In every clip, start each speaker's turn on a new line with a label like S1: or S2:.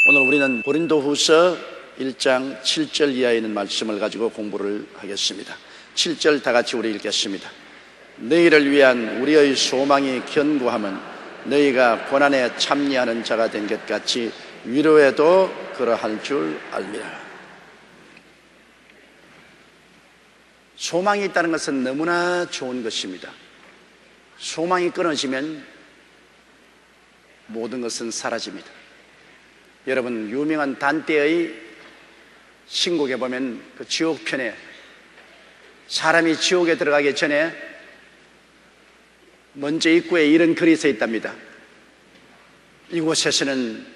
S1: 오늘 우리는 고린도후서 1장 7절 이하에 있는 말씀을 가지고 공부를 하겠습니다. 7절 다 같이 우리 읽겠습니다. 너희를 위한 우리의 소망이 견고함은 너희가 고난에 참여하는 자가 된 것 같이 위로에도 그러할 줄 알미라. 소망이 있다는 것은 너무나 좋은 것입니다. 소망이 끊어지면 모든 것은 사라집니다. 여러분, 유명한 단테의 신곡에 보면 그 지옥편에 사람이 지옥에 들어가기 전에 먼저 입구에 이런 글이 써 있답니다. 이곳에서는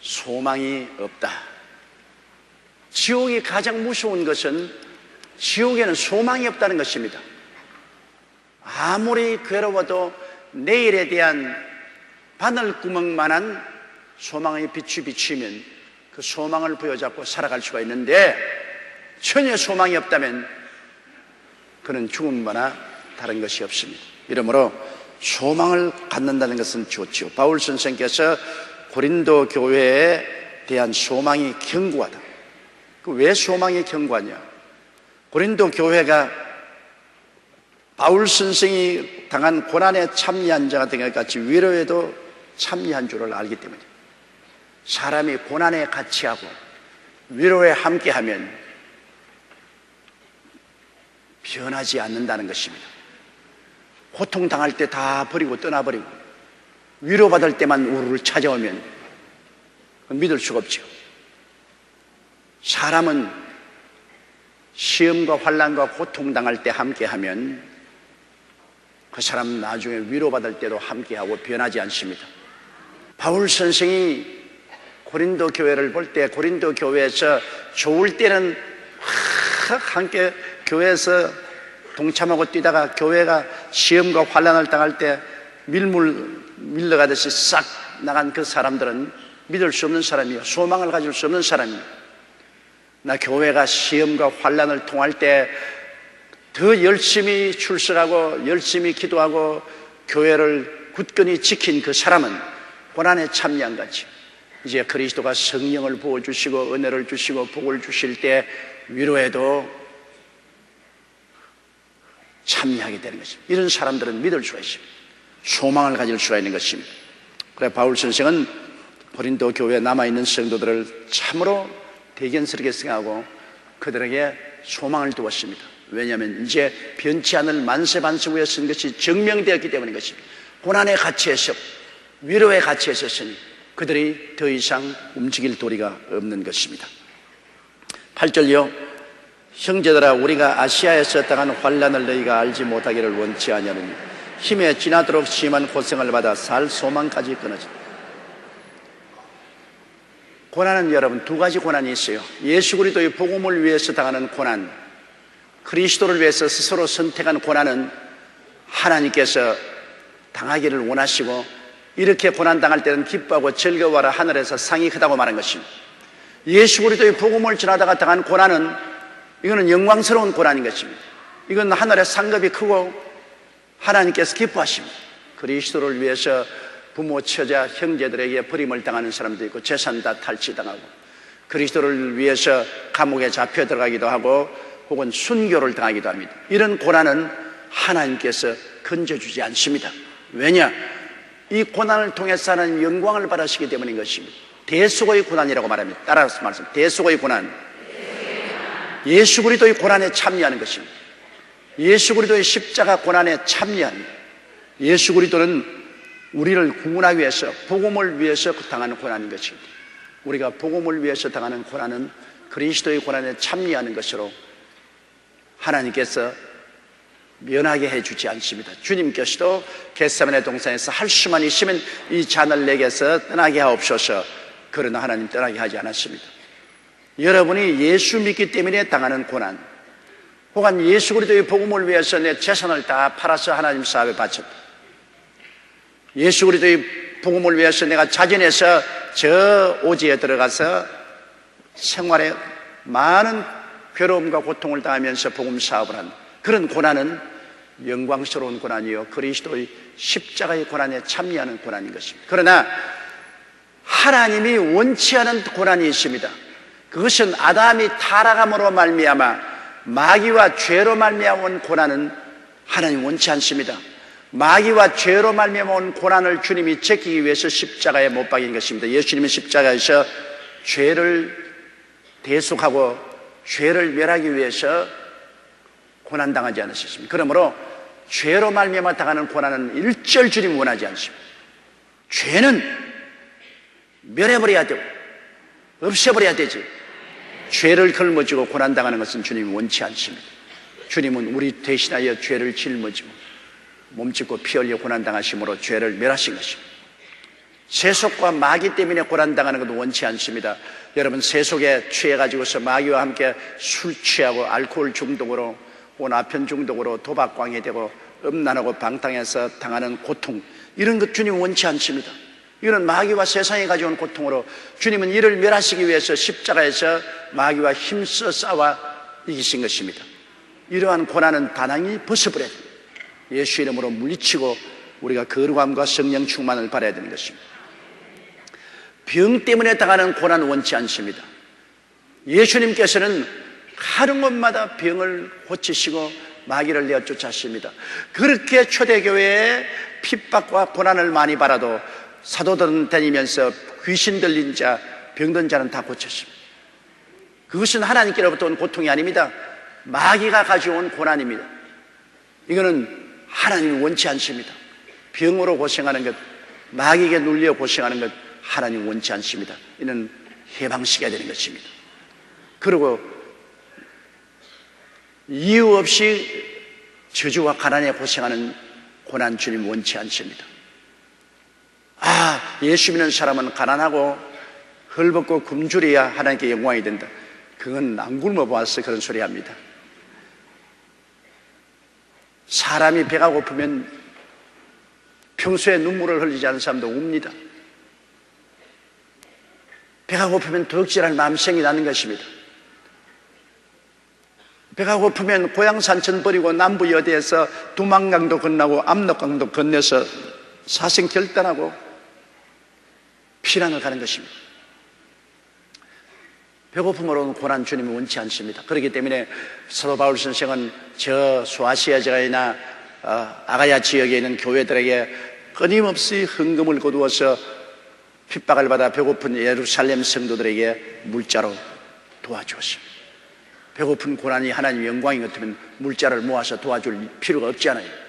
S1: 소망이 없다. 지옥이 가장 무서운 것은 지옥에는 소망이 없다는 것입니다. 아무리 괴로워도 내일에 대한 바늘구멍만한 소망의 빛이 비치면 그 소망을 부여잡고 살아갈 수가 있는데, 전혀 소망이 없다면 그는 죽음과나 다른 것이 없습니다. 이러므로 소망을 갖는다는 것은 좋지요. 바울 선생께서 고린도 교회에 대한 소망이 견고하다. 왜 소망이 견고하냐? 고린도 교회가 바울 선생이 당한 고난에 참여한 자가 된 것 같이 위로에도 참여한 줄을 알기 때문에, 사람이 고난에 같이 하고 위로에 함께하면 변하지 않는다는 것입니다. 고통당할 때 다 버리고 떠나버리고 위로받을 때만 우르르 찾아오면 믿을 수가 없죠. 사람은 시험과 환난과 고통당할 때 함께하면 그 사람 나중에 위로받을 때도 함께하고 변하지 않습니다. 바울 선생이 고린도 교회를 볼 때 고린도 교회에서 좋을 때는 함께 교회에서 동참하고 뛰다가 교회가 시험과 환난을 당할 때 밀려가듯이 싹 나간 그 사람들은 믿을 수 없는 사람이요, 소망을 가질 수 없는 사람이요. 나 교회가 시험과 환난을 통할 때 더 열심히 출석하고 열심히 기도하고 교회를 굳건히 지킨 그 사람은 고난에 참여한 같이 이제 그리스도가 성령을 부어주시고 은혜를 주시고 복을 주실 때 위로에도 참여하게 되는 것입니다. 이런 사람들은 믿을 수가 있습니다. 소망을 가질 수가 있는 것입니다. 그래 바울 선생은 고린도 교회에 남아있는 성도들을 참으로 대견스럽게 생각하고 그들에게 소망을 두었습니다. 왜냐하면 이제 변치 않을 만세반석 위에 쓴 것이 증명되었기 때문인 것입니다. 고난의 가치에서 위로의 가치에 섰으니 그들이 더 이상 움직일 도리가 없는 것입니다. 8절요. 형제들아, 우리가 아시아에서 당한 환난을 너희가 알지 못하기를 원치 아니하느니 힘에 지나도록 심한 고생을 받아 살 소망까지 끊어진다. 고난은 여러분 두 가지 고난이 있어요. 예수 그리스도의 복음을 위해서 당하는 고난, 그리스도를 위해서 스스로 선택한 고난은 하나님께서 당하기를 원하시고 이렇게 고난당할 때는 기뻐하고 즐거워하라 하늘에서 상이 크다고 말한 것입니다. 예수 그리스도의 복음을 전하다가 당한 고난은 이거는 영광스러운 고난인 것입니다. 이건 하늘의 상급이 크고 하나님께서 기뻐하십니다. 그리스도를 위해서 부모, 처자, 형제들에게 버림을 당하는 사람도 있고 재산 다 탈취당하고 그리스도를 위해서 감옥에 잡혀 들어가기도 하고 혹은 순교를 당하기도 합니다. 이런 고난은 하나님께서 건져주지 않습니다. 왜냐? 이 고난을 통해서 하나님 영광을 받으시기 때문인 것입니다. 대수고의 고난이라고 말합니다. 따라서 말씀, 대수고의 고난. 예수 그리스도의 고난에 참여하는 것입니다. 예수 그리스도의 십자가 고난에 참여합니다. 예수 그리스도는 우리를 구원하기 위해서 복음을 위해서 당하는 고난인 것입니다. 우리가 복음을 위해서 당하는 고난은 그리스도의 고난에 참여하는 것으로 하나님께서 면하게 해주지 않습니다. 주님께서도 겟세마네 동산에서 할 수만 있으면 이 잔을 내게서 떠나게 하옵소서, 그러나 하나님 떠나게 하지 않았습니다. 여러분이 예수 믿기 때문에 당하는 고난, 혹은 예수 그리스도의 복음을 위해서 내 재산을 다 팔아서 하나님 사업에 바쳤다, 예수 그리스도의 복음을 위해서 내가 자진해서 저 오지에 들어가서 생활에 많은 괴로움과 고통을 당하면서 복음 사업을 한다, 그런 고난은 영광스러운 고난이요 그리스도의 십자가의 고난에 참여하는 고난인 것입니다. 그러나 하나님이 원치 않은 고난이 있습니다. 그것은 아담이 타락함으로 말미암아 마귀와 죄로 말미암아 온 고난은 하나님 원치 않습니다. 마귀와 죄로 말미암아 온 고난을 주님이 제끼기 위해서 십자가에 못 박인 것입니다. 예수님은 십자가에서 죄를 대속하고 죄를 멸하기 위해서 고난당하지 않으셨습니다. 그러므로 죄로 말미암아 당하는 고난은 일절 주님이 원하지 않습니다. 죄는 멸해버려야 되고 없애버려야 되지, 죄를 걸머지고 고난당하는 것은 주님이 원치 않습니다. 주님은 우리 대신하여 죄를 짊어지고 몸짓고 피 흘려 고난당하심으로 죄를 멸하신 것입니다. 세속과 마귀 때문에 고난당하는 것도 원치 않습니다. 여러분, 세속에 취해가지고서 마귀와 함께 술 취하고 알코올 중독으로 혹은 아편 중독으로 도박광이 되고 음란하고 방탕해서 당하는 고통, 이런 것 주님은 원치 않습니다. 이거는 마귀와 세상이 가져온 고통으로 주님은 이를 멸하시기 위해서 십자가에서 마귀와 힘써 싸워 이기신 것입니다. 이러한 고난은 단항이 벗어버려야 됩니다. 예수 이름으로 물리치고 우리가 거룩함과 성령 충만을 바라야 되는 것입니다. 병 때문에 당하는 고난은 원치 않습니다. 예수님께서는 하는 곳마다 병을 고치시고 마귀를 내어 쫓았습니다. 그렇게 초대교회에 핍박과 고난을 많이 받아도 사도들은 다니면서 귀신 들린 자, 병든 자는 다 고쳤습니다. 그것은 하나님께로부터 온 고통이 아닙니다. 마귀가 가져온 고난입니다. 이거는 하나님이 원치 않습니다. 병으로 고생하는 것, 마귀에게 눌려 고생하는 것 하나님 원치 않습니다. 이는 해방시켜야 되는 것입니다. 그리고 이유 없이 저주와 가난에 고생하는 고난 주님 원치 않습니다. 예수 믿는 사람은 가난하고 헐벗고 굶주려야 하나님께 영광이 된다. 그건 안 굶어 보아서 그런 소리 합니다. 사람이 배가 고프면 평소에 눈물을 흘리지 않는 사람도 웁니다. 배가 고프면 덕질할 마음생이 나는 것입니다. 배가 고프면 고향 산천 버리고 남부 여대에서 두만강도 건너고 압록강도 건너서 사생 결단하고 피난을 가는 것입니다. 배고픔으로는 고난 주님이 원치 않습니다. 그렇기 때문에 사도 바울 선생은 저 소아시아 지역이나 아가야 지역에 있는 교회들에게 끊임없이 헌금을 거두어서 핍박을 받아 배고픈 예루살렘 성도들에게 물자로 도와주었습니다. 배고픈 고난이 하나님의 영광이 같으면 물자를 모아서 도와줄 필요가 없지 않아요.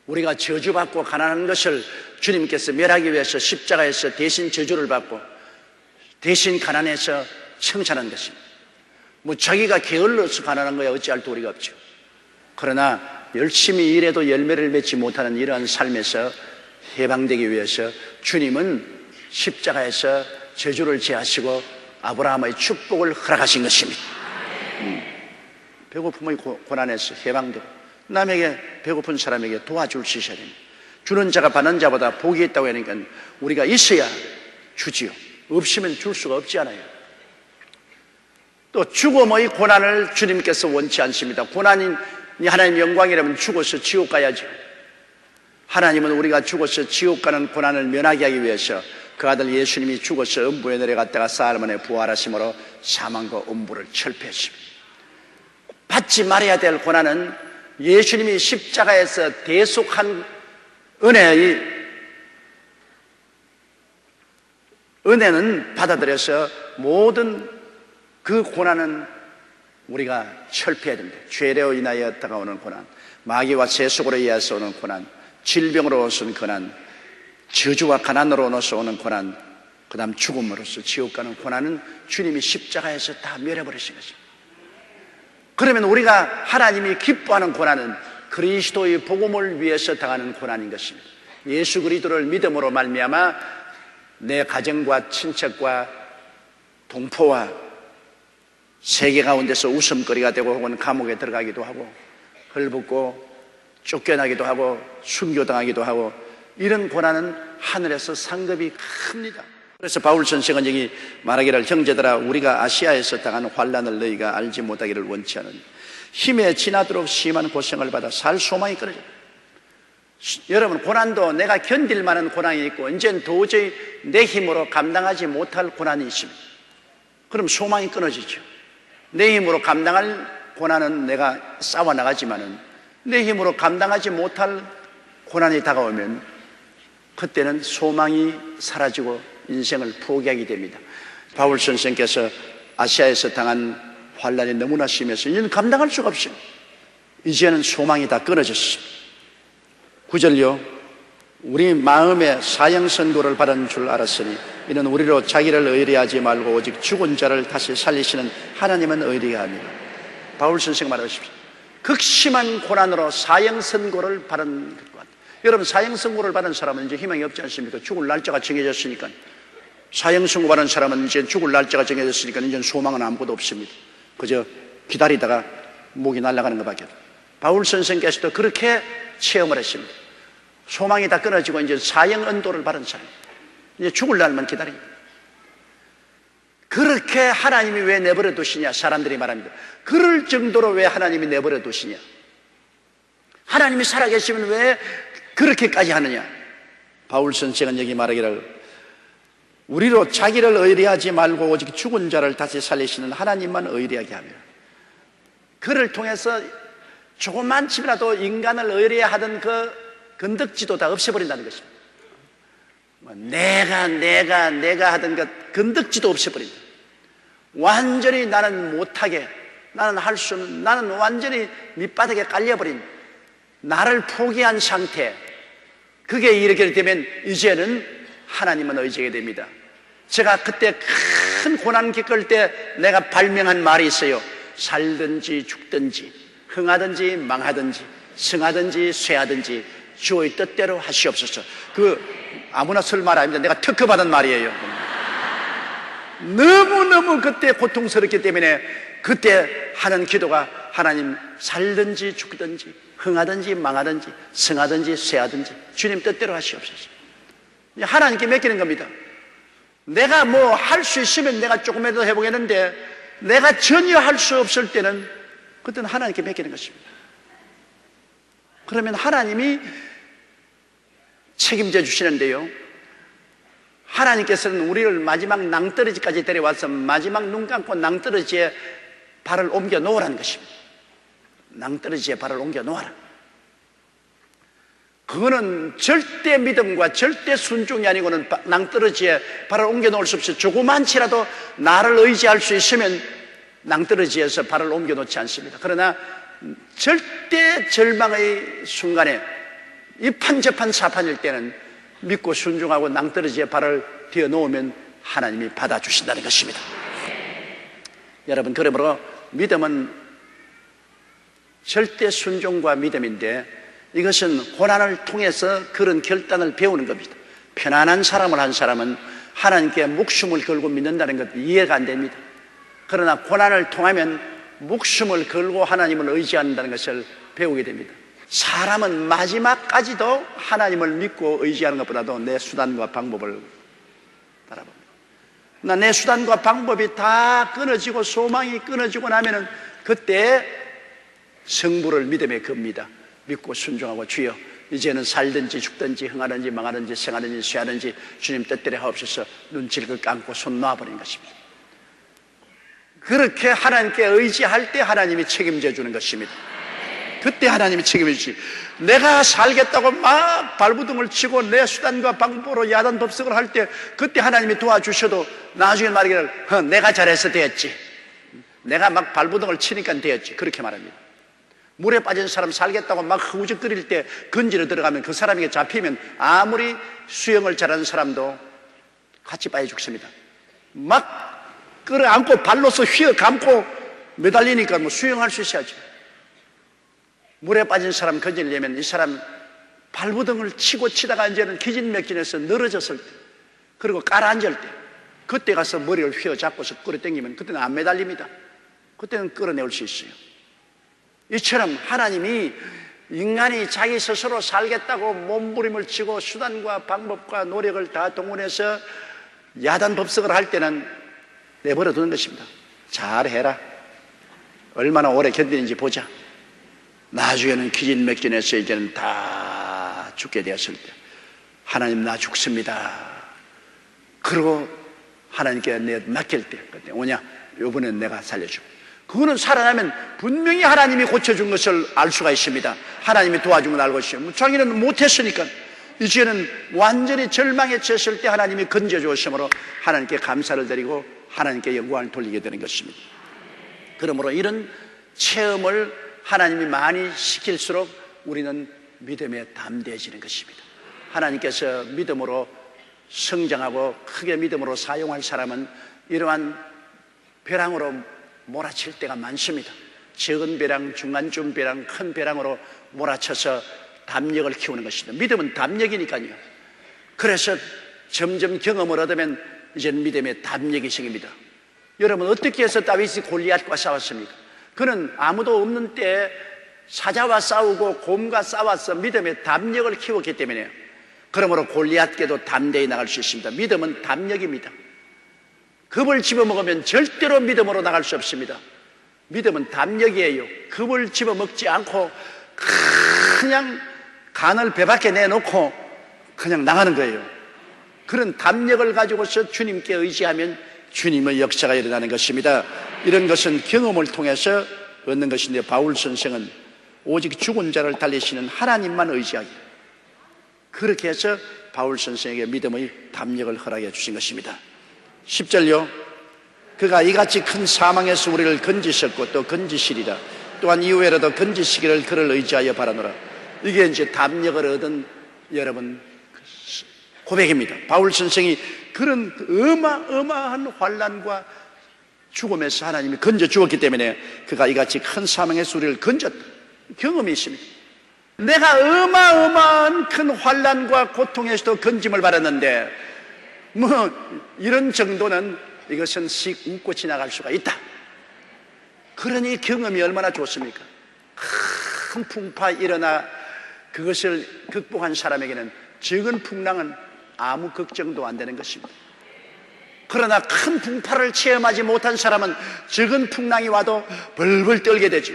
S1: 우리가 저주받고 가난한 것을 주님께서 멸하기 위해서 십자가에서 대신 저주를 받고 대신 가난해서 청산한 것입니다. 자기가 게을러서 가난한 거야 어찌할 도리가 없죠. 그러나 열심히 일해도 열매를 맺지 못하는 이러한 삶에서 해방되기 위해서 주님은 십자가에서 저주를 제하시고 아브라함의 축복을 허락하신 것입니다. 배고픔의 고난에서 해방되고 남에게 배고픈 사람에게 도와줄 수 있어야 됩니다. 주는 자가 받는 자보다 복이 있다고 하니까 우리가 있어야 주지요. 없으면 줄 수가 없지 않아요. 또 죽음의 고난을 주님께서 원치 않습니다. 고난이 하나님의 영광이라면 죽어서 지옥 가야죠. 하나님은 우리가 죽어서 지옥 가는 고난을 면하게 하기 위해서 그 아들 예수님이 죽어서 음부에 내려갔다가 사흘 만에 부활하심으로 사망과 음부를 철폐했습니다. 받지 말아야 될 고난은 예수님이 십자가에서 대속한 은혜는 받아들여서 모든 그 고난은 우리가 철폐해야 됩니다. 죄로 인하여 다가오는 고난, 마귀와 세속으로 의해서 오는 고난, 질병으로 오는 고난, 저주와 가난으로 오는 고난, 그 다음 죽음으로써 지옥 가는 고난은 주님이 십자가에서 다 멸해버리신 것입니다. 그러면 우리가 하나님이 기뻐하는 고난은 그리스도의 복음을 위해서 당하는 고난인 것입니다. 예수 그리스도를 믿음으로 말미암아 내 가정과 친척과 동포와 세계 가운데서 웃음거리가 되고 혹은 감옥에 들어가기도 하고 헐벗고 쫓겨나기도 하고 순교당하기도 하고 이런 고난은 하늘에서 상급이 큽니다. 그래서 바울 선생은 여기 말하기를 형제들아 우리가 아시아에서 당하는 환난을 너희가 알지 못하기를 원치 않으니 힘에 지나도록 심한 고생을 받아 살 소망이 끊어져 여러분, 고난도 내가 견딜 만한 고난이 있고 이제는 도저히 내 힘으로 감당하지 못할 고난이 있습니다. 그럼 소망이 끊어지죠. 내 힘으로 감당할 고난은 내가 싸워나가지만은 내 힘으로 감당하지 못할 고난이 다가오면 그때는 소망이 사라지고 인생을 포기하게 됩니다. 바울 선생께서 아시아에서 당한 환난이 너무나 심해서 이제는 감당할 수가 없어요. 이제는 소망이 다 끊어졌습니다. 9절요. 우리 마음에 사형선고를 받은 줄 알았으니 이는 우리로 자기를 의뢰하지 말고 오직 죽은 자를 다시 살리시는 하나님은 의뢰하며. 바울 선생 말하십시오. 극심한 고난으로 사형선고를 받은 것 같아요. 여러분, 사형선고를 받은 사람은 이제 희망이 없지 않습니까? 죽을 날짜가 정해졌으니까. 사형선고 받은 사람은 이제 죽을 날짜가 정해졌으니까 이제 소망은 아무것도 없습니다. 그저 기다리다가 목이 날아가는 것밖에 없어요. 바울 선생께서도 그렇게 체험을 했습니다. 소망이 다 끊어지고 이제 사형 언도를 받은 사람, 이제 죽을 날만 기다립니다. 그렇게 하나님이 왜 내버려 두시냐? 사람들이 말합니다. 그럴 정도로 왜 하나님이 내버려 두시냐? 하나님이 살아계시면 왜 그렇게까지 하느냐? 바울 선생은 여기 말하기를 우리로 자기를 의뢰하지 말고 오직 죽은 자를 다시 살리시는 하나님만 의뢰하게 하며, 그를 통해서 조그만쯤이라도 인간을 의뢰하던 그 건덕지도 다 없애버린다는 것입니다. 내가 하던 것 건덕지도 없애버린다. 완전히 나는 못하게, 나는 할 수 없는, 나는 완전히 밑바닥에 깔려버린, 나를 포기한 상태. 그게 이렇게 되면 이제는 하나님은 의지하게 됩니다. 제가 그때 큰 고난 겪을 때 내가 발명한 말이 있어요. 살든지 죽든지 흥하든지 망하든지 승하든지 쇠하든지 주의 뜻대로 하시옵소서. 그 아무나 쓸 말 아닙니다. 내가 특허받은 말이에요. 너무너무 그때 고통스럽기 때문에 그때 하는 기도가 하나님, 살든지 죽든지 흥하든지 망하든지 승하든지 쇠하든지 주님 뜻대로 하시옵소서. 하나님께 맡기는 겁니다. 내가 뭐 할 수 있으면 내가 조금이라도 해보겠는데 내가 전혀 할 수 없을 때는 그때는 하나님께 맡기는 것입니다. 그러면 하나님이 책임져 주시는데요, 하나님께서는 우리를 마지막 낭떠러지까지 데려와서 마지막 눈 감고 낭떠러지에 발을 옮겨 놓으라는 것입니다. 낭떠러지에 발을 옮겨 놓아라. 그거는 절대 믿음과 절대 순종이 아니고는 낭떠러지에 발을 옮겨 놓을 수 없어요. 조그만치라도 나를 의지할 수 있으면 낭떠러지에서 발을 옮겨 놓지 않습니다. 그러나 절대 절망의 순간에 이판저판 사판일 때는 믿고 순종하고 낭떠러지에 발을 뒤어 놓으면 하나님이 받아주신다는 것입니다. 여러분, 그러므로 믿음은 절대 순종과 믿음인데 이것은 고난을 통해서 그런 결단을 배우는 겁니다. 편안한 사람을 한 사람은 하나님께 목숨을 걸고 믿는다는 것 이해가 안 됩니다. 그러나 고난을 통하면 목숨을 걸고 하나님을 의지한다는 것을 배우게 됩니다. 사람은 마지막까지도 하나님을 믿고 의지하는 것보다도 내 수단과 방법을 바라봅니다. 내 수단과 방법이 다 끊어지고 소망이 끊어지고 나면은 그때 성부를 믿음에 겁니다. 믿고 순종하고, 주여 이제는 살든지 죽든지 흥하든지 망하든지 생하든지 쇠하든지 주님 뜻대로 하옵소서. 눈질을 감고 손 놔버리는 것입니다. 그렇게 하나님께 의지할 때 하나님이 책임져 주는 것입니다. 그때 하나님이 책임져 주시. 내가 살겠다고 막 발부둥을 치고 내 수단과 방법으로 야단 법석을 할 때 그때 하나님이 도와주셔도 나중에 말하기를 내가 잘해서 되었지, 내가 막 발부둥을 치니까 되었지, 그렇게 말합니다. 물에 빠진 사람 살겠다고 막 흐우적거릴 때 건지러 들어가면 그 사람에게 잡히면 아무리 수영을 잘하는 사람도 같이 빠져 죽습니다. 막 끌어안고 발로서 휘어 감고 매달리니까 뭐 수영할 수 있어야죠. 물에 빠진 사람 건지려면 이 사람 발부등을 치고 치다가 이제는 기진맥진해서 늘어졌을 때, 그리고 깔아앉을 때, 그때 가서 머리를 휘어잡고서 끌어당기면 그때는 안 매달립니다. 그때는 끌어내올 수 있어요. 이처럼 하나님이 인간이 자기 스스로 살겠다고 몸부림을 치고 수단과 방법과 노력을 다 동원해서 야단 법석을 할 때는 내버려 두는 것입니다. 잘해라. 얼마나 오래 견디는지 보자. 나중에는 기진맥진해서 이제는 다 죽게 되었을 때 하나님 나 죽습니다. 그리고 하나님께 내 맡길 때 그때 오냐? 이번엔 내가 살려주고. 그거는 살아나면 분명히 하나님이 고쳐준 것을 알 수가 있습니다. 하나님이 도와준 걸 알고 있어요. 자기는 못했으니까 이제는 완전히 절망에 처했을 때 하나님이 건져주었으므로 하나님께 감사를 드리고 하나님께 영광을 돌리게 되는 것입니다. 그러므로 이런 체험을 하나님이 많이 시킬수록 우리는 믿음에 담대해지는 것입니다. 하나님께서 믿음으로 성장하고 크게 믿음으로 사용할 사람은 이러한 벼랑으로 몰아칠 때가 많습니다. 적은 벼랑, 중간쯤 벼랑, 큰 벼랑으로 몰아쳐서 담력을 키우는 것입니다. 믿음은 담력이니까요. 그래서 점점 경험을 얻으면 이제는 믿음의 담력이 생깁니다. 여러분, 어떻게 해서 다윗이 골리앗과 싸웠습니까? 그는 아무도 없는 때에 사자와 싸우고 곰과 싸워서 믿음의 담력을 키웠기 때문에요. 그러므로 골리앗께도 담대히 나갈 수 있습니다. 믿음은 담력입니다. 겁을 집어먹으면 절대로 믿음으로 나갈 수 없습니다. 믿음은 담력이에요. 겁을 집어먹지 않고 그냥 간을 배 밖에 내놓고 그냥 나가는 거예요. 그런 담력을 가지고서 주님께 의지하면 주님의 역사가 일어나는 것입니다. 이런 것은 경험을 통해서 얻는 것인데 바울 선생은 오직 죽은 자를 달리시는 하나님만 의지하기, 그렇게 해서 바울 선생에게 믿음의 담력을 허락해 주신 것입니다. 10절요. 그가 이같이 큰 사망에서 우리를 건지셨고 또 건지시리라. 또한 이후에라도 건지시기를 그를 의지하여 바라노라. 이게 이제 담력을 얻은 여러분 고백입니다. 바울 선생이 그런 어마어마한 환난과 죽음에서 하나님이 건져 주었기 때문에 그가 이같이 큰 사망에서 우리를 건졌다. 경험이 있습니다. 내가 어마어마한 큰 환난과 고통에서도 건짐을 받았는데 이런 정도는 이것은 씩 웃고 지나갈 수가 있다. 그러니 경험이 얼마나 좋습니까? 큰 풍파 일어나 그것을 극복한 사람에게는 적은 풍랑은 아무 걱정도 안 되는 것입니다. 그러나 큰 풍파를 체험하지 못한 사람은 적은 풍랑이 와도 벌벌 떨게 되죠.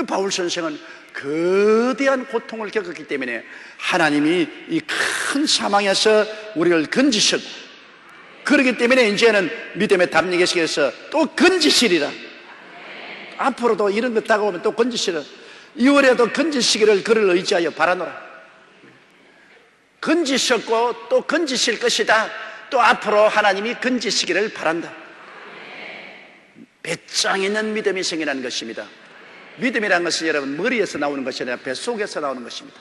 S1: 바울 선생은 거대한 고통을 겪었기 때문에 하나님이 이 큰 사망에서 우리를 건지셨고, 그렇기 때문에 이제는 믿음의 담력에 속에서 또 건지시리라. 앞으로도 이런 것 다가오면 또 건지시리라. 2월에도 건지시기를 그를 의지하여 바라노라. 건지셨고 또 건지실 것이다. 또 앞으로 하나님이 건지시기를 바란다. 배짱 있는 믿음이 생기는 것입니다. 믿음이라는 것은 여러분 머리에서 나오는 것이 아니라 뱃속에서 나오는 것입니다.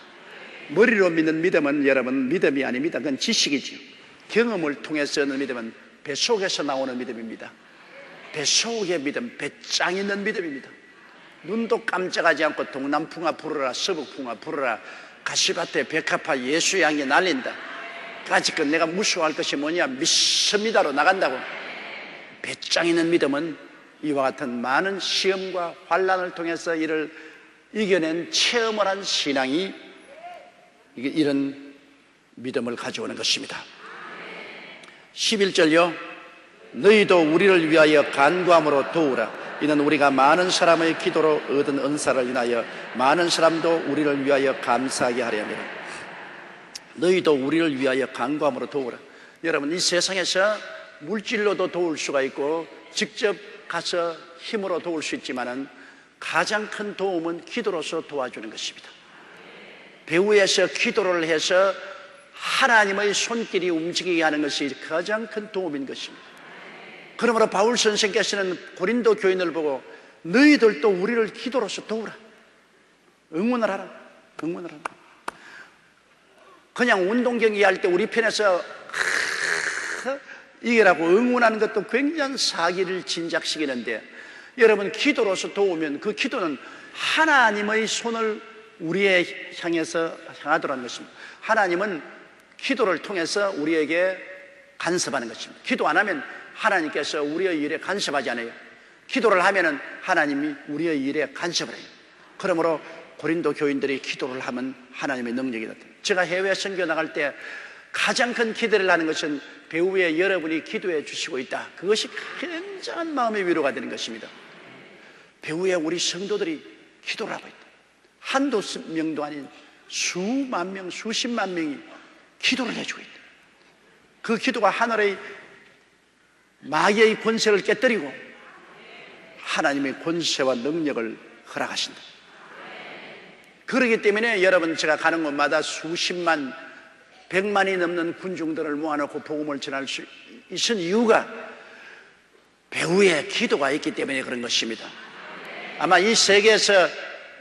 S1: 머리로 믿는 믿음은 여러분 믿음이 아닙니다. 그건 지식이죠. 경험을 통해서 얻는 믿음은 뱃속에서 나오는 믿음입니다. 뱃속의 믿음, 배짱 있는 믿음입니다. 눈도 깜짝하지 않고 동남풍아 불어라, 서북풍아 불어라, 가시밭에 백합화 예수양이 날린다. 까짓것 내가 무서워할 것이 뭐냐, 믿습니다로 나간다고. 배짱 있는 믿음은 이와 같은 많은 시험과 환난을 통해서 이를 이겨낸 체험을 한 신앙이 이런 믿음을 가져오는 것입니다. 11절요. 너희도 우리를 위하여 간구함으로 도우라. 이는 우리가 많은 사람의 기도로 얻은 은사를 인하여 많은 사람도 우리를 위하여 감사하게 하려 합니다. 너희도 우리를 위하여 간구함으로 도우라. 여러분, 이 세상에서 물질로도 도울 수가 있고 직접 가서 힘으로 도울 수 있지만은 가장 큰 도움은 기도로서 도와주는 것입니다. 배후에서 기도를 해서 하나님의 손길이 움직이게 하는 것이 가장 큰 도움인 것입니다. 그러므로 바울 선생께서는 고린도 교인을 보고 너희들도 우리를 기도로서 도우라. 응원을 하라. 응원을 하라. 그냥 운동 경기할 때 우리 편에서 이기라고 응원하는 것도 굉장한 사기를 진작시키는데, 여러분 기도로서 도우면 그 기도는 하나님의 손을 우리에 향해서 향하도록 하는 것입니다. 하나님은 기도를 통해서 우리에게 간섭하는 것입니다. 기도 안 하면 하나님께서 우리의 일에 간섭하지 않아요. 기도를 하면은 하나님이 우리의 일에 간섭을 해요. 그러므로 고린도 교인들이 기도를 하면 하나님의 능력이 나타납니다. 제가 해외 선교 나갈 때 가장 큰 기대를 하는 것은 배후에 여러분이 기도해 주시고 있다. 그것이 굉장한 마음의 위로가 되는 것입니다. 배후에 우리 성도들이 기도를 하고 있다. 한두 명도 아닌 수만 명, 수십만 명이 기도를 해주고 있다. 그 기도가 하늘의 마귀의 권세를 깨뜨리고 하나님의 권세와 능력을 허락하신다. 그렇기 때문에 여러분, 제가 가는 곳마다 수십만, 100만이 넘는 군중들을 모아놓고 복음을 전할 수 있는 이유가 배후에 기도가 있기 때문에 그런 것입니다. 아마 이 세계에서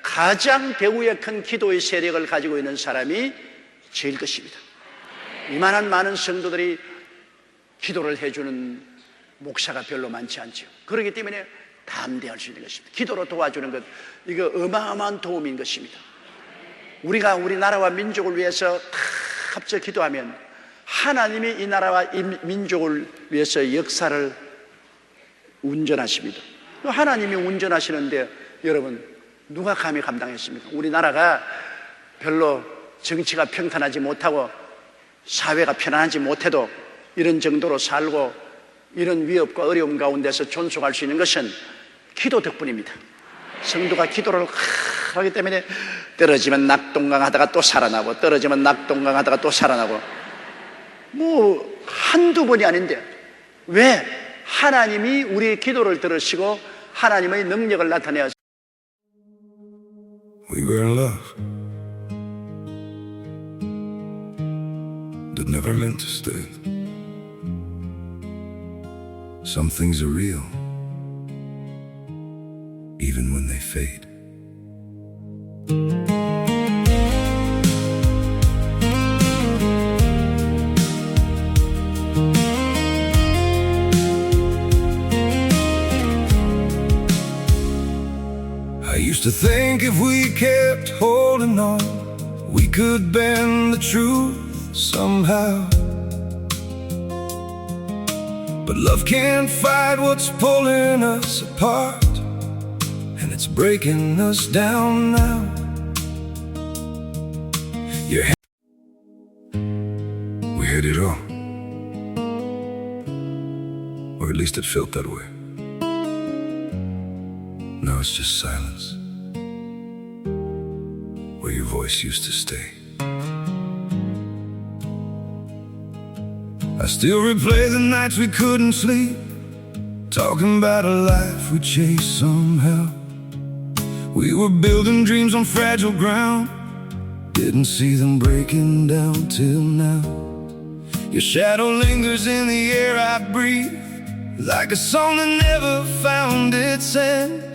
S1: 가장 배후에 큰 기도의 세력을 가지고 있는 사람이 저일 것입니다. 이만한 많은 성도들이 기도를 해주는 목사가 별로 많지 않죠. 그렇기 때문에 담대할 수 있는 것입니다. 기도로 도와주는 것, 이거 어마어마한 도움인 것입니다. 우리가 우리 나라와 민족을 위해서 다 합쳐 기도하면 하나님이 이 나라와 이 민족을 위해서 역사를 운전하십니다. 하나님이 운전하시는데 여러분, 누가 감히 감당했습니까? 우리나라가 별로 정치가 평탄하지 못하고 사회가 편안하지 못해도 이런 정도로 살고 이런 위협과 어려움 가운데서 존속할 수 있는 것은 기도 덕분입니다. 성도가 기도를 하기 때문에 떨어지면 낙동강하다가 또 살아나고, 떨어지면 낙동강하다가 또 살아나고, 뭐 한두 번이 아닌데 왜? 하나님이 우리의 기도를 들으시고 하나님의 능력을 나타내어.
S2: We were in love that never meant to stay. Some things are real even when they fade. I used to think if we kept holding on, we could bend the truth somehow. But love can't fight what's pulling us apart, and it's breaking us down now. Yeah, we had it all, or at least it felt that way. Now it's just silence, where your voice used to stay. I still replay the nights we couldn't sleep, talking about a life we chased somehow. We were building dreams on fragile ground, didn't see them breaking down till now. Your shadow lingers in the air I breathe, like a song that never found its end.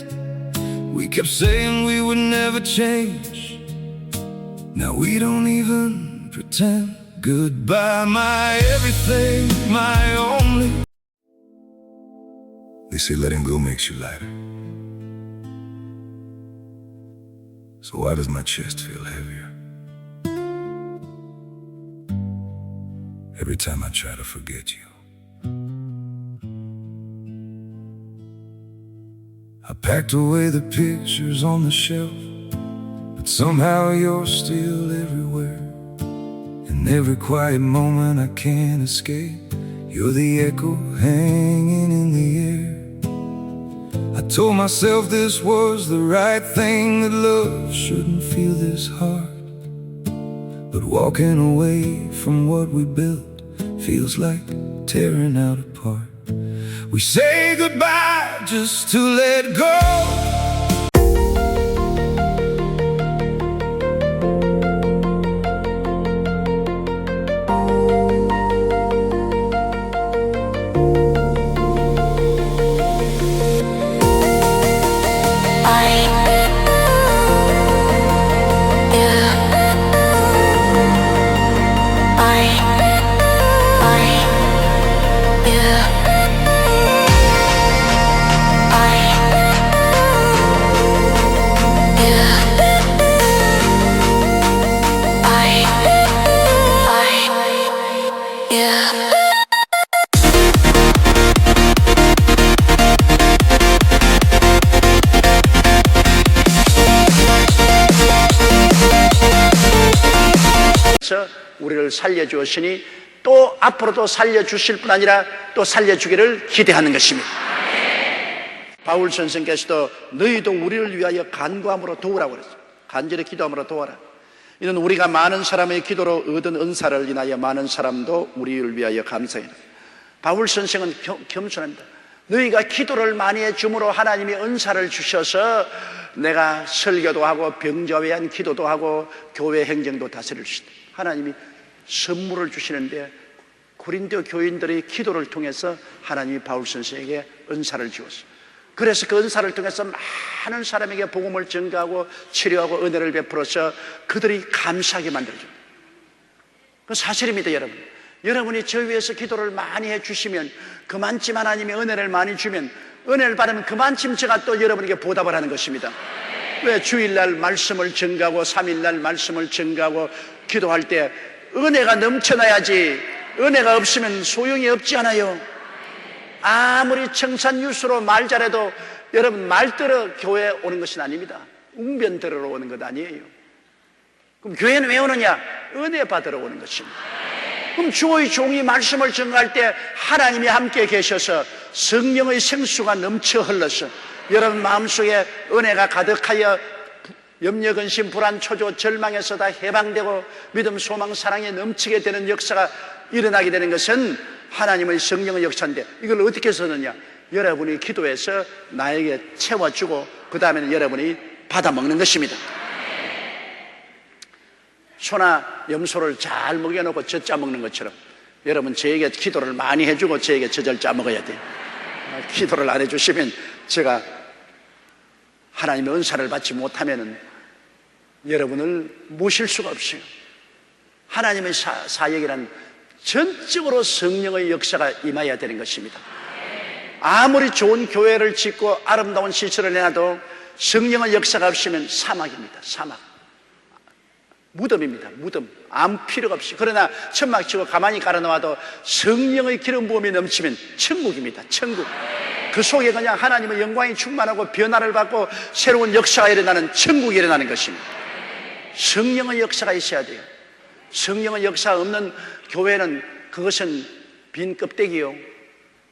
S2: We kept saying we would never change, now we don't even pretend. Goodbye, my everything, my only. They say letting go makes you lighter. So why does my chest feel heavier every time I try to forget you? I packed away the pictures on the shelf, but somehow you're still everywhere. In every quiet moment I can't escape, you're the echo hanging in the air. I told myself this was the right thing, that love shouldn't feel this hard. But walking away from what we built feels like tearing out apart. We say goodbye just to let go.
S1: 우리를 살려주었으니 또 앞으로도 살려주실 뿐 아니라 또 살려주기를 기대하는 것입니다. 바울 선생께서도 너희도 우리를 위하여 간구함으로 도우라고 그랬어요. 간절히 기도함으로 도와라. 이는 우리가 많은 사람의 기도로 얻은 은사를 인하여 많은 사람도 우리를 위하여 감사해라. 바울 선생은 겸손합니다. 너희가 기도를 많이 해줌으로 하나님이 은사를 주셔서 내가 설교도 하고 병자에 대한 기도도 하고 교회 행정도 다스릴 수 있다. 하나님이 선물을 주시는데 고린도 교인들의 기도를 통해서 하나님이 바울 선생에게 은사를 주었어요. 그래서 그 은사를 통해서 많은 사람에게 복음을 전가하고 치료하고 은혜를 베풀어서 그들이 감사하게 만들어줍니다. 그 사실입니다, 여러분. 여러분이 저 위해서 기도를 많이 해주시면, 그만큼 하나님이 은혜를 많이 주면, 은혜를 받으면 그만큼 제가 또 여러분에게 보답을 하는 것입니다. 왜 주일날 말씀을 전가하고 3일날 말씀을 전가하고 기도할 때 은혜가 넘쳐나야지, 은혜가 없으면 소용이 없지 않아요? 아무리 청산유수로 말 잘해도 여러분 말 들어 교회에 오는 것은 아닙니다. 웅변 들으러 오는 것 아니에요. 그럼 교회는 왜 오느냐? 은혜 받으러 오는 것입니다. 그럼 주의 종이 말씀을 전가할 때 하나님이 함께 계셔서 성령의 생수가 넘쳐 흘러서 여러분 마음속에 은혜가 가득하여 염려, 근심, 불안, 초조, 절망에서 다 해방되고 믿음, 소망, 사랑에 넘치게 되는 역사가 일어나게 되는 것은 하나님의 성령의 역사인데, 이걸 어떻게 쓰느냐? 여러분이 기도해서 나에게 채워주고 그 다음에는 여러분이 받아먹는 것입니다. 소나 염소를 잘 먹여놓고 젖 짜먹는 것처럼 여러분 저에게 기도를 많이 해주고 저에게 젖을 짜먹어야 돼요. 기도를 안 해주시면 제가 하나님의 은사를 받지 못하면 여러분을 모실 수가 없어요. 하나님의 사역이란 전적으로 성령의 역사가 임해야 되는 것입니다. 아무리 좋은 교회를 짓고 아름다운 시설을 해놔도 성령의 역사가 없으면 사막입니다. 사막, 무덤입니다. 무덤, 아무 필요가 없이. 그러나 천막 치고 가만히 깔아놓아도 성령의 기름 부음이 넘치면 천국입니다. 천국. 그 속에 그냥 하나님의 영광이 충만하고 변화를 받고 새로운 역사가 일어나는 천국이 일어나는 것입니다. 성령의 역사가 있어야 돼요. 성령의 역사가 없는 교회는 그것은 빈 껍데기요,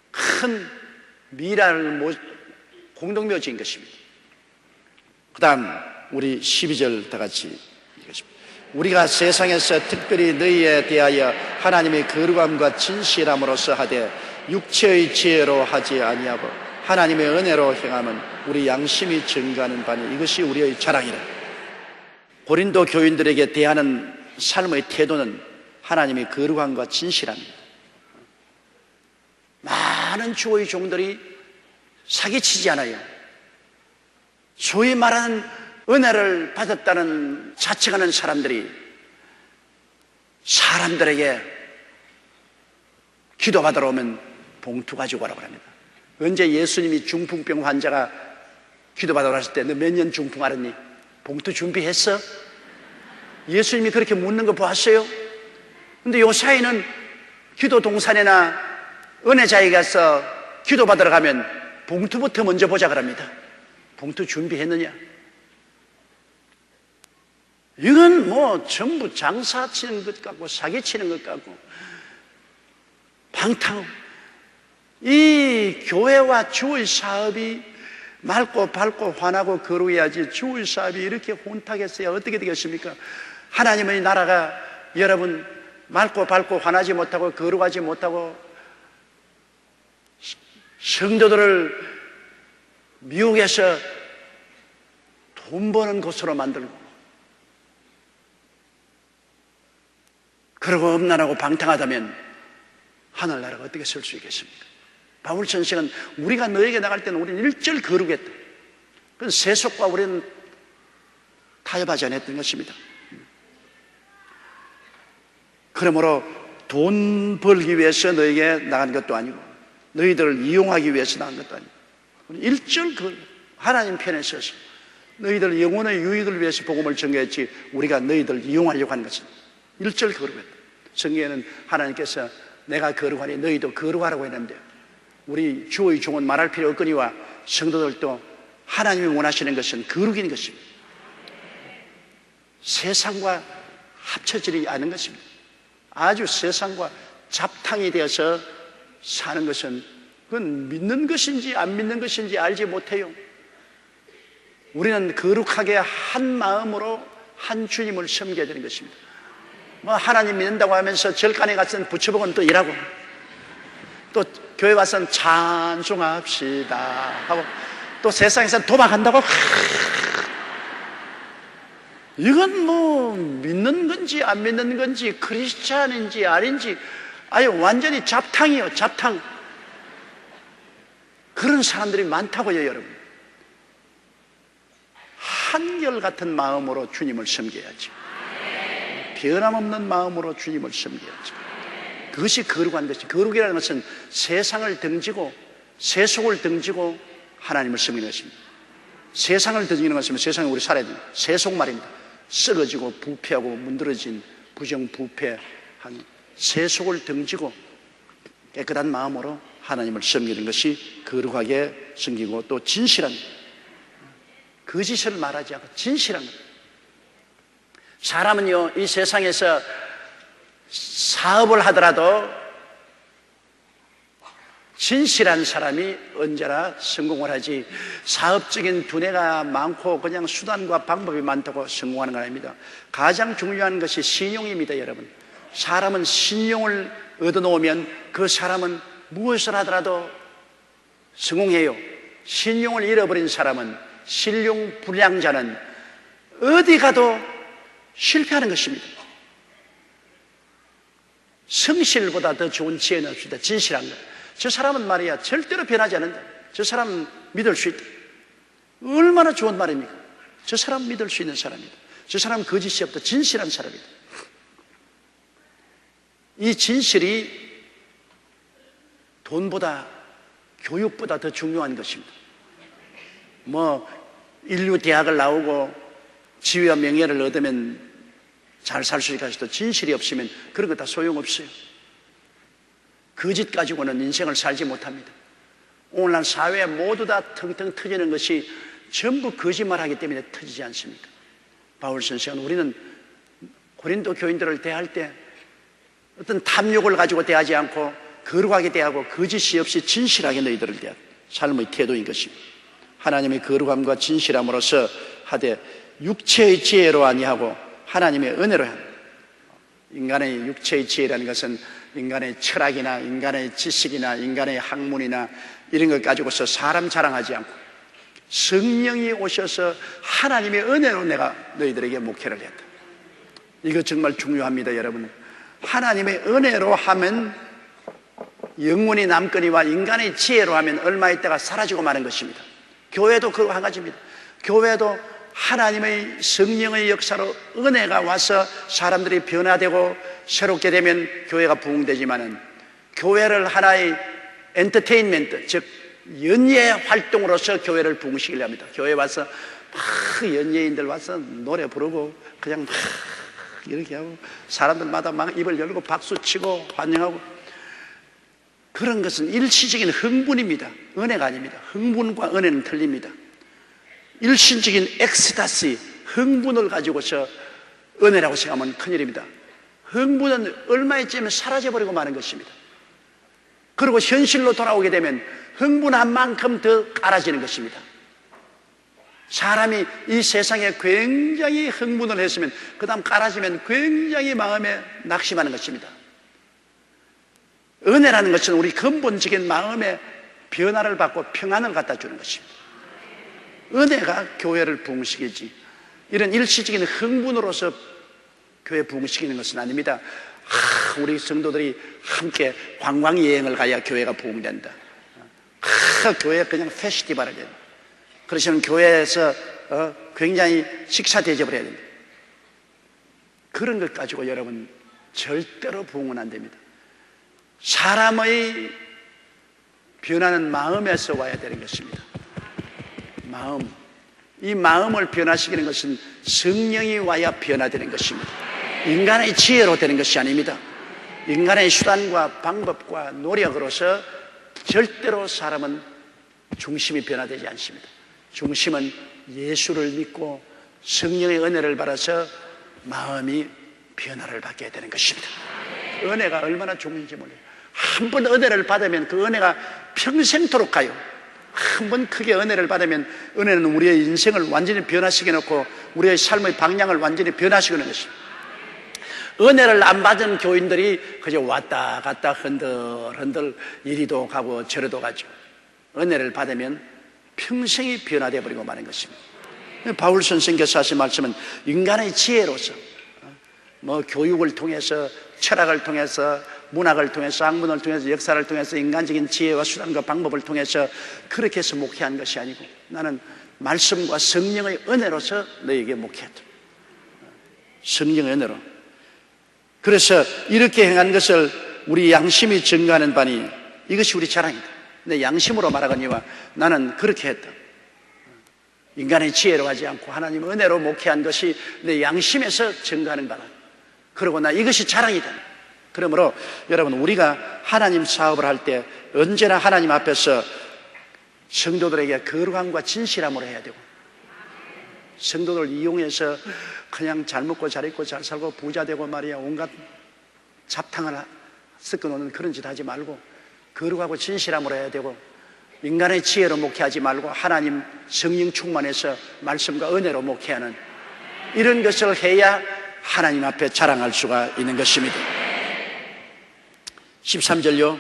S1: 큰 미랄을 공동묘지인 것입니다. 그 다음 우리 12절 다 같이 읽겠습니다. 우리가 세상에서 특별히 너희에 대하여 하나님의 거룩함과 진실함으로써 하되 육체의 지혜로 하지 아니하고 하나님의 은혜로 행함은 우리 양심이 증거하는 바니 이것이 우리의 자랑이라. 고린도 교인들에게 대하는 삶의 태도는 하나님의 거룩함과 진실함입니다. 많은 주의 종들이 사기치지 않아요. 소위 말하는 은혜를 받았다는 자책하는 사람들이 사람들에게 기도받으러 오면 봉투 가지고 오라고 합니다. 언제 예수님이 중풍병 환자가 기도받으러 왔을 때 너 몇 년 중풍 앓았니? 봉투 준비했어? 예수님이 그렇게 묻는 거 보았어요? 근데 요사이는 기도 동산에나 은혜자에 가서 기도받으러 가면 봉투부터 먼저 보자 그럽니다. 봉투 준비했느냐? 이건 뭐 전부 장사 치는 것 같고 사기 치는 것 같고 방탕. 이 교회와 주의 사업이 맑고 밝고 환하고 거룩해야지 주의 사업이 이렇게 혼탁했어야 어떻게 되겠습니까? 하나님의 나라가 여러분 맑고 밝고 환하지 못하고 거룩하지 못하고 성도들을 미혹해서 돈 버는 곳으로 만들고 그러고 음란하고 방탕하다면 하늘나라가 어떻게 설 수 있겠습니까? 바울 선생은 우리가 너에게 나갈 때는 우리는 일절 거룩했다. 그건 세속과 우리는 타협하지 않았던 것입니다. 그러므로 돈 벌기 위해서 너에게 나간 것도 아니고 너희들을 이용하기 위해서 나간 것도 아니고 일절 하나님 편에 서서 너희들 영혼의 유익을 위해서 복음을 전개했지 우리가 너희들 이용하려고 하는 것은 일절 거룩했다. 성경에는 하나님께서 내가 거룩하니 너희도 거룩하라고 했는데 우리 주의 종은 말할 필요 없거니와 성도들도 하나님이 원하시는 것은 거룩인 것입니다. 세상과 합쳐지지 않은 것입니다. 아주 세상과 잡탕이 되어서 사는 것은 그건 믿는 것인지 안 믿는 것인지 알지 못해요. 우리는 거룩하게 한 마음으로 한 주님을 섬겨야 되는 것입니다. 뭐 하나님 믿는다고 하면서 절간에 가서는 부처복은 또 일하고, 또 교회 와서는 찬송합시다 하고, 또 세상에서는 도박한다고. 이건 뭐 믿는 건지 안 믿는 건지, 크리스찬인지 아닌지, 아예 완전히 잡탕이요, 잡탕. 그런 사람들이 많다고요, 여러분. 한결같은 마음으로 주님을 섬겨야죠. 변함없는 마음으로 주님을 섬겨야죠. 그것이 거룩한 것이, 거룩이라는 것은 세상을 등지고 세속을 등지고 하나님을 섬기는 것입니다. 세상을 등지는 것은 세상에 우리 살아야 됩니다. 세속 말입니다. 썩어지고 부패하고 문드러진 부정부패한 세속을 등지고 깨끗한 마음으로 하나님을 섬기는 것이 거룩하게 섬기고, 또 진실한, 거짓을 말하지 않고 진실한 것. 사람은요, 이 세상에서 사업을 하더라도 진실한 사람이 언제나 성공을 하지, 사업적인 두뇌가 많고 그냥 수단과 방법이 많다고 성공하는 건 아닙니다. 가장 중요한 것이 신용입니다, 여러분. 사람은 신용을 얻어놓으면 그 사람은 무엇을 하더라도 성공해요. 신용을 잃어버린 사람은, 신용 불량자는 어디 가도 실패하는 것입니다. 성실보다 더 좋은 지혜는 없습니다. 진실한 것. 저 사람은 말이야 절대로 변하지 않는다. 저 사람은 믿을 수 있다. 얼마나 좋은 말입니까? 저 사람 믿을 수 있는 사람이다. 저 사람은 거짓이 없다. 진실한 사람이다. 이 진실이 돈보다, 교육보다 더 중요한 것입니다. 뭐 인류 대학을 나오고 지위와 명예를 얻으면 잘 살 수 있을까 해도 진실이 없으면 그런 거 다 소용없어요. 거짓 가지고는 인생을 살지 못합니다. 오늘날 사회에 모두 다 텅텅 터지는 것이 전부 거짓말하기 때문에 터지지 않습니까? 바울 선생은 우리는 고린도 교인들을 대할 때 어떤 탐욕을 가지고 대하지 않고 거룩하게 대하고 거짓이 없이 진실하게 너희들을 대하고, 삶의 태도인 것입니다. 하나님의 거룩함과 진실함으로써 하되 육체의 지혜로 아니하고 하나님의 은혜로 합니다. 인간의 육체의 지혜라는 것은 인간의 철학이나 인간의 지식이나 인간의 학문이나 이런 것 가지고서 사람 자랑하지 않고 성령이 오셔서 하나님의 은혜로 내가 너희들에게 목회를 했다. 이거 정말 중요합니다, 여러분. 하나님의 은혜로 하면 영원히 남거니와 인간의 지혜로 하면 얼마 있다가 사라지고 마는 것입니다. 교회도 그거 한 가지입니다. 교회도 하나님의 성령의 역사로 은혜가 와서 사람들이 변화되고 새롭게 되면 교회가 부흥되지만은, 교회를 하나의 엔터테인먼트, 즉 연예 활동으로서 교회를 부흥시키려 합니다. 교회에 와서 막 연예인들 와서 노래 부르고 그냥 막 이렇게 하고 사람들마다 막 입을 열고 박수 치고 환영하고, 그런 것은 일시적인 흥분입니다. 은혜가 아닙니다. 흥분과 은혜는 틀립니다. 일시적인 엑스타시, 흥분을 가지고서 은혜라고 생각하면 큰일입니다. 흥분은 얼마 있으면 사라져버리고 마는 것입니다. 그리고 현실로 돌아오게 되면 흥분한 만큼 더 깔아지는 것입니다. 사람이 이 세상에 굉장히 흥분을 했으면 그 다음 깔아지면 굉장히 마음에 낙심하는 것입니다. 은혜라는 것은 우리 근본적인 마음의 변화를 받고 평안을 갖다 주는 것입니다. 은혜가 교회를 부흥시키지, 이런 일시적인 흥분으로서 교회 부흥시키는 것은 아닙니다. 우리 성도들이 함께 관광여행을 가야 교회가 부흥된다. 교회 그냥 페스티벌을 해야 된다. 그러시면 교회에서 굉장히 식사 대접을 해야 됩니다. 그런 것 가지고 여러분 절대로 부흥은 안 됩니다. 사람의 변화는 마음에서 와야 되는 것입니다. 마음, 이 마음을 변화시키는 것은 성령이 와야 변화되는 것입니다. 인간의 지혜로 되는 것이 아닙니다. 인간의 수단과 방법과 노력으로서 절대로 사람은 중심이 변화되지 않습니다. 중심은 예수를 믿고 성령의 은혜를 받아서 마음이 변화를 받게 되는 것입니다. 은혜가 얼마나 좋은지 몰라요. 한 번 은혜를 받으면 그 은혜가 평생토록 가요. 한 번 크게 은혜를 받으면 은혜는 우리의 인생을 완전히 변화시켜 놓고 우리의 삶의 방향을 완전히 변화시키는 것입니다. 은혜를 안 받은 교인들이 그저 왔다 갔다 흔들흔들 이리도 가고 저리도 가죠. 은혜를 받으면 평생이 변화되어 버리고 마는 것입니다. 바울 선생께서 하신 말씀은 인간의 지혜로서 교육을 통해서 철학을 통해서 문학을 통해서 학문을 통해서 역사를 통해서 인간적인 지혜와 수단과 방법을 통해서 그렇게 해서 목회한 것이 아니고 나는 말씀과 성령의 은혜로서 너에게 목회했다. 성령의 은혜로. 그래서 이렇게 행한 것을 우리 양심이 증거하는 바니 이것이 우리 자랑이다. 내 양심으로 말하거니와 나는 그렇게 했다. 인간의 지혜로 하지 않고 하나님의 은혜로 목회한 것이 내 양심에서 증거하는 바다. 그러고 나 이것이 자랑이다. 그러므로 여러분 우리가 하나님 사업을 할 때 언제나 하나님 앞에서 성도들에게 거룩함과 진실함으로 해야 되고 성도들 이용해서 그냥 잘 먹고 잘 입고 잘 살고 부자 되고 말이야 온갖 잡탕을 섞어놓는 그런 짓 하지 말고 거룩하고 진실함으로 해야 되고 인간의 지혜로 목회하지 말고 하나님 성령 충만해서 말씀과 은혜로 목회하는 이런 것을 해야 하나님 앞에 자랑할 수가 있는 것입니다. 13절요.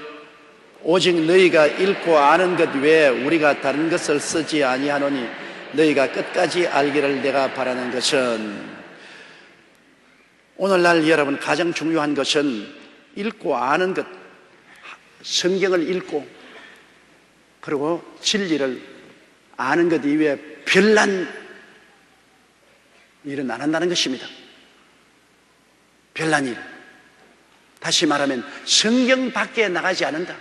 S1: 오직 너희가 읽고 아는 것 외에 우리가 다른 것을 쓰지 아니하노니 너희가 끝까지 알기를 내가 바라는 것은 오늘날 여러분 가장 중요한 것은 읽고 아는 것, 성경을 읽고 그리고 진리를 아는 것 이외에 별난 일은 안 한다는 것입니다. 별난 일. 다시 말하면 성경 밖에 나가지 않는다.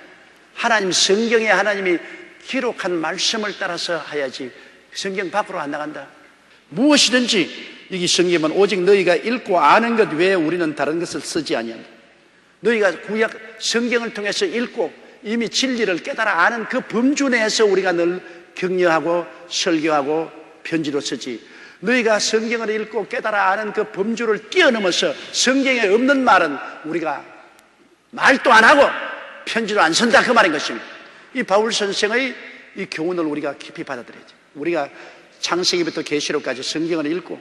S1: 하나님 성경에 하나님이 기록한 말씀을 따라서 해야지 성경 밖으로 안 나간다. 무엇이든지 여기 성경은 오직 너희가 읽고 아는 것 외에 우리는 다른 것을 쓰지 아니한다. 너희가 구약 성경을 통해서 읽고 이미 진리를 깨달아 아는 그 범주 내에서 우리가 늘 격려하고 설교하고 편지로 쓰지 너희가 성경을 읽고 깨달아 아는 그 범주를 뛰어넘어서 성경에 없는 말은 우리가 말도 안 하고 편지도 안 쓴다 그 말인 것입니다. 이 바울 선생의 이 교훈을 우리가 깊이 받아들여야죠. 우리가 창세기부터 계시록까지 성경을 읽고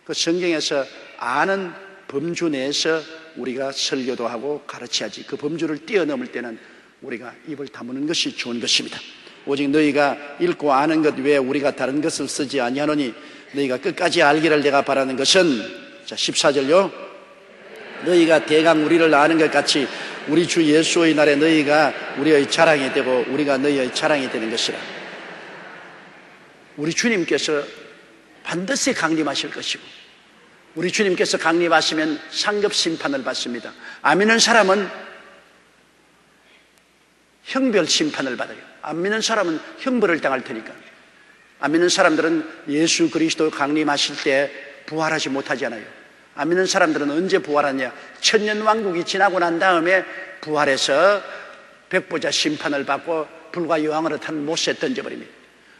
S1: 그 성경에서 아는 범주 내에서 우리가 설교도 하고 가르쳐야지. 그 범주를 뛰어넘을 때는 우리가 입을 다무는 것이 좋은 것입니다. 오직 너희가 읽고 아는 것 외에 우리가 다른 것을 쓰지 아니하노니 너희가 끝까지 알기를 내가 바라는 것은 자 14절요. 너희가 대강 우리를 아는 것 같이 우리 주 예수의 날에 너희가 우리의 자랑이 되고 우리가 너희의 자랑이 되는 것이라. 우리 주님께서 반드시 강림하실 것이고 우리 주님께서 강림하시면 상급 심판을 받습니다. 안 믿는 사람은 형별 심판을 받아요. 안 믿는 사람은 형벌을 당할 테니까. 안 믿는 사람들은 예수 그리스도 강림하실 때 부활하지 못하잖아요. 안 믿는 사람들은 언제 부활하냐? 천년왕국이 지나고 난 다음에 부활해서 백보자 심판을 받고 불과 여왕으로 탄 못에 던져버립니다.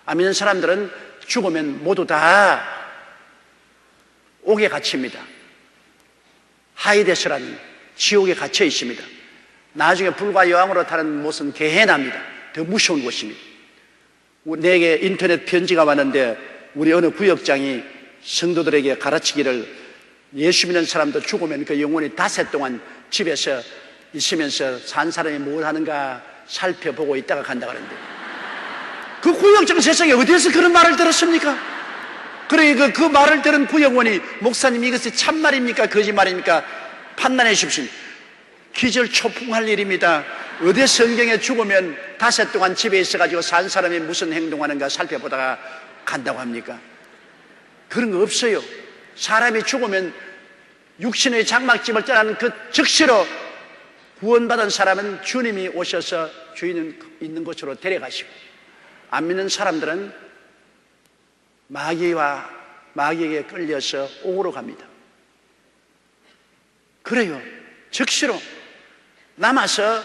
S1: 안 믿는 사람들은 죽으면 모두 다 옥에 갇힙니다. 하이데스라는 지옥에 갇혀 있습니다. 나중에 불과 여왕으로 타는 못은 게헤나입니다. 더 무서운 곳입니다. 내게 인터넷 편지가 왔는데 우리 어느 구역장이 성도들에게 가르치기를 예수 믿는 사람도 죽으면 그 영혼이 닷새 동안 집에서 있으면서 산 사람이 뭘 하는가 살펴보고 있다가 간다 그러는데 그 구역장 세상에 어디에서 그런 말을 들었습니까? 그러니까 그 말을 들은 구역원이 목사님 이것이 참말입니까 거짓말입니까 판단해 주십시오. 기절초풍할 일입니다. 어디 성경에 죽으면 닷새 동안 집에 있어가지고 산 사람이 무슨 행동하는가 살펴보다가 간다고 합니까? 그런 거 없어요. 사람이 죽으면 육신의 장막집을 떠나는 그 즉시로 구원받은 사람은 주님이 오셔서 주인 있는 곳으로 데려가시고 안 믿는 사람들은 마귀에게 끌려서 옥으로 갑니다. 그래요. 즉시로 남아서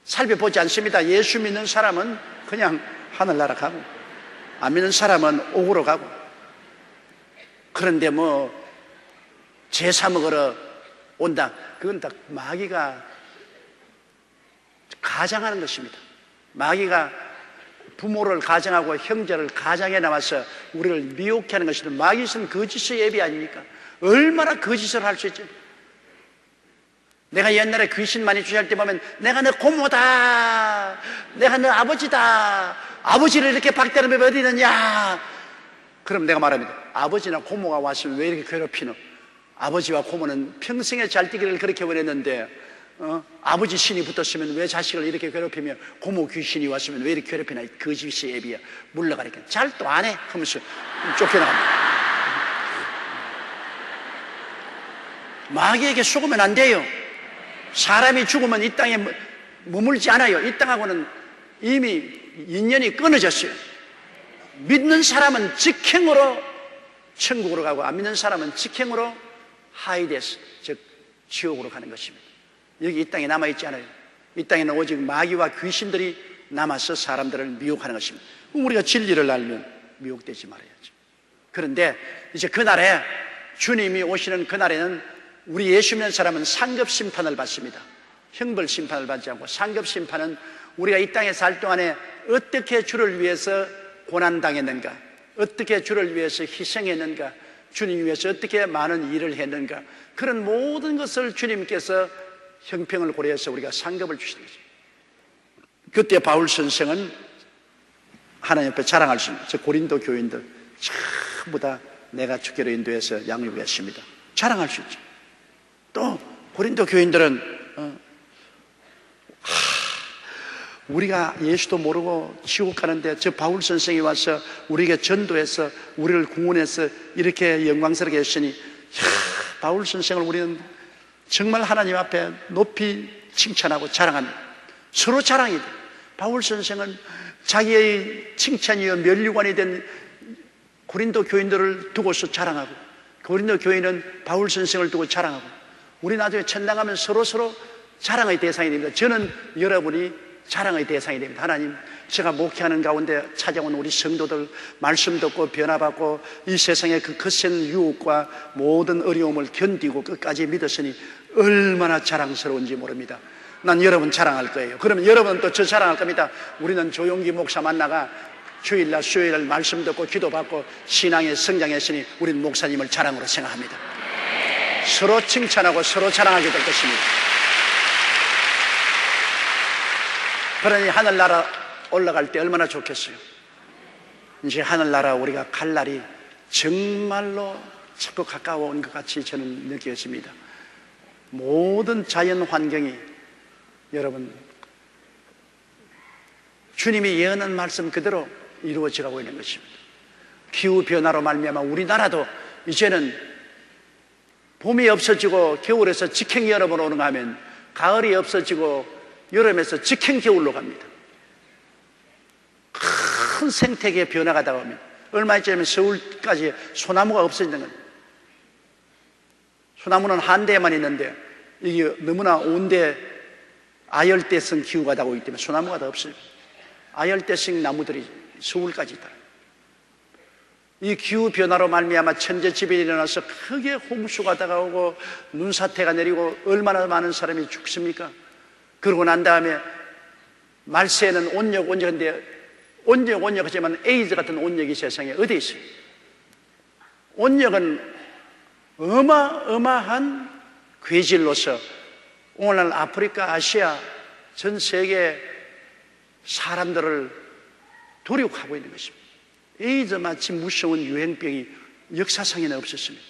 S1: 살펴보지 않습니다. 예수 믿는 사람은 그냥 하늘나라 가고 안 믿는 사람은 옥으로 가고 그런데 뭐 제사 먹으러 온다. 그건 다 마귀가 가장하는 것입니다. 마귀가 부모를 가정하고 형제를 가정에 남아서 우리를 미혹해 하는 것이 마귀는 거짓의 예비 아닙니까? 얼마나 거짓을 할 수 있지? 내가 옛날에 귀신 많이 주시할 때 보면 내가 너 고모다, 내가 너 아버지다, 아버지를 이렇게 박대하면 어디 있느냐? 그럼 내가 말합니다. 아버지나 고모가 왔으면 왜 이렇게 괴롭히노? 아버지와 고모는 평생에 잘 되기를 그렇게 원했는데 아버지 신이 붙었으면 왜 자식을 이렇게 괴롭히며 고모 귀신이 왔으면 왜 이렇게 괴롭히나? 거짓의 예비야. 물러가니까 잘 또 안 해 하면서 쫓겨나갑니다. 마귀에게 속으면 안 돼요. 사람이 죽으면 이 땅에 머물지 않아요. 이 땅하고는 이미 인연이 끊어졌어요. 믿는 사람은 직행으로 천국으로 가고 안 믿는 사람은 직행으로 하이데스, 즉 지옥으로 가는 것입니다. 여기 이 땅에 남아있지 않아요. 이 땅에는 오직 마귀와 귀신들이 남아서 사람들을 미혹하는 것입니다. 우리가 진리를 알면 미혹되지 말아야죠. 그런데 이제 그날에 주님이 오시는 그날에는 우리 예수 믿는 사람은 상급 심판을 받습니다. 형벌 심판을 받지 않고 상급 심판은 우리가 이 땅에 살 동안에 어떻게 주를 위해서 고난당했는가, 어떻게 주를 위해서 희생했는가, 주님 위해서 어떻게 많은 일을 했는가, 그런 모든 것을 주님께서 형평을 고려해서 우리가 상급을 주시는 거죠. 그때 바울 선생은 하나님 앞에 자랑할 수 있는, 저 고린도 교인들 전부 다 내가 주께로 인도해서 양육했습니다. 자랑할 수 있죠. 또 고린도 교인들은 우리가 예수도 모르고 지옥 가는데 저 바울 선생이 와서 우리에게 전도해서 우리를 구원해서 이렇게 영광스럽게 했으니 바울 선생을 우리는 정말 하나님 앞에 높이 칭찬하고 자랑합니다. 서로 자랑이 돼. 바울 선생은 자기의 칭찬이요 면류관이 된 고린도 교인들을 두고서 자랑하고, 고린도 교인은 바울 선생을 두고 자랑하고, 우리 나중에 천당 가면 서로 자랑의 대상이 됩니다. 저는 여러분이 자랑의 대상이 됩니다. 하나님, 제가 목회하는 가운데 찾아온 우리 성도들 말씀 듣고 변화받고 이 세상의 그 거센 유혹과 모든 어려움을 견디고 끝까지 믿었으니 얼마나 자랑스러운지 모릅니다. 난 여러분 자랑할 거예요. 그러면 여러분은 또 저 자랑할 겁니다. 우리는 조용기 목사 만나가 주일날 수요일날 말씀 듣고 기도받고 신앙에 성장했으니 우리는 목사님을 자랑으로 생각합니다. 서로 칭찬하고 서로 자랑하게 될 것입니다. 그러니 하늘나라 올라갈 때 얼마나 좋겠어요. 이제 하늘나라 우리가 갈 날이 정말로 자꾸 가까워온 것 같이 저는 느꼈습니다. 모든 자연 환경이 여러분 주님이 예언한 말씀 그대로 이루어져가고 있는 것입니다. 기후변화로 말미암아 우리나라도 이제는 봄이 없어지고 겨울에서 직행 여름으로 오는가 하면 가을이 없어지고 여름에서 직행 겨울로 갑니다. 큰 생태계의 변화가 다가옵니다. 얼마 전에 서울까지 소나무가 없어지는 겁니다. 소나무는 한대에만 있는데 이게 너무나 온대 아열대성 기후가 다가오기 때문에 소나무가 더 없어요. 아열대성 나무들이 서울까지 있다. 이 기후변화로 말미암아 천재지변이 일어나서 크게 홍수가 다가오고 눈사태가 내리고 얼마나 많은 사람이 죽습니까? 그러고 난 다음에 말세에는 온역인데 온역 하지만 에이즈 같은 온역이 세상에 어디 있어요? 온역은 어마어마한 괴질로서 오늘날 아프리카, 아시아 전 세계 사람들을 도륙하고 있는 것입니다. 에이즈 마치 무서운 유행병이 역사상에는 없었습니다.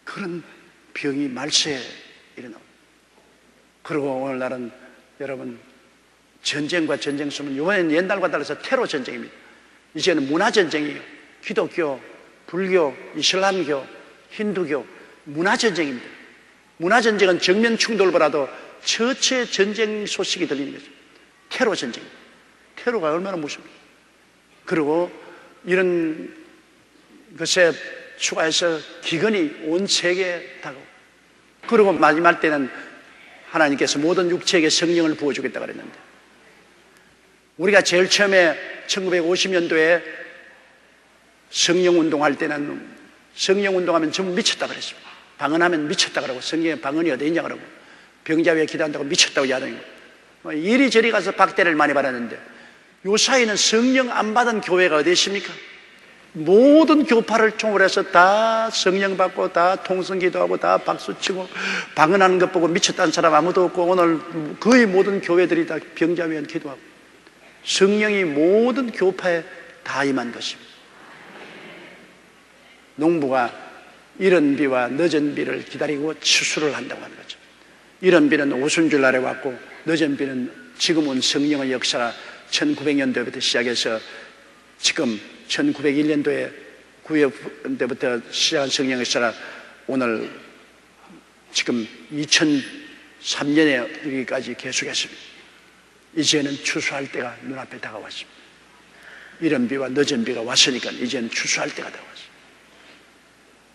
S1: 그런 병이 말세에 일어나고, 그리고 오늘날은 여러분 전쟁과 전쟁 수는 이번에는 옛날과 달라서 테러 전쟁입니다. 이제는 문화 전쟁이에요. 기독교, 불교, 이슬람교, 힌두교 문화 전쟁입니다. 문화 전쟁은 정면 충돌보다도 처체 전쟁 소식이 들리는 거죠. 테러 전쟁입니다. 테러가 얼마나 무섭습니까? 그리고 이런 것에 추가해서 기근이 온 세계에 다가오고, 그리고 마지막 때는 하나님께서 모든 육체에게 성령을 부어주겠다 그랬는데, 우리가 제일 처음에 1950년도에 성령운동할 때는 성령운동하면 전부 미쳤다 그랬습니다. 방언하면 미쳤다 그러고, 성경에 방언이 어디 있냐 그러고, 병자 위에 기도한다고 미쳤다고 야단이고, 이리저리 가서 박대를 많이 받았는데, 요 사이는 성령 안 받은 교회가 어디 있습니까? 모든 교파를 총괄해서 다 성령 받고 다 통성기도하고 다 박수치고 방언하는 것 보고 미쳤다는 사람 아무도 없고 오늘 거의 모든 교회들이 다 병자 위한 기도하고 성령이 모든 교파에 다 임한 것입니다. 농부가 이른 비와 늦은 비를 기다리고 추수를 한다고 하는 거죠. 이른 비는 오순절 날에 왔고 늦은 비는 지금 온 성령의 역사가 1900년도부터 시작해서 지금 1901년도에 9년대부터 시작한 성령 역사가 오늘 지금 2003년에 여기까지 계속했습니다. 이제는 추수할 때가 눈앞에 다가왔습니다. 이른 비와 늦은 비가 왔으니까 이제는 추수할 때가 다가왔습니다.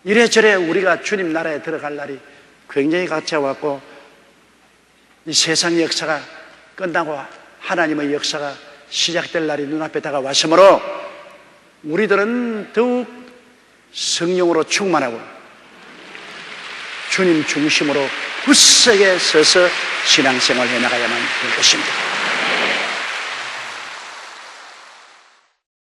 S1: 이래저래 우리가 주님 나라에 들어갈 날이 굉장히 가까웠고 이 세상 역사가 끝나고 하나님의 역사가 시작될 날이 눈앞에 다가왔으므로 우리들은 더욱 성령으로 충만하고 주님 중심으로 굳세게 서서 신앙생활을 해나가야만 될 것입니다.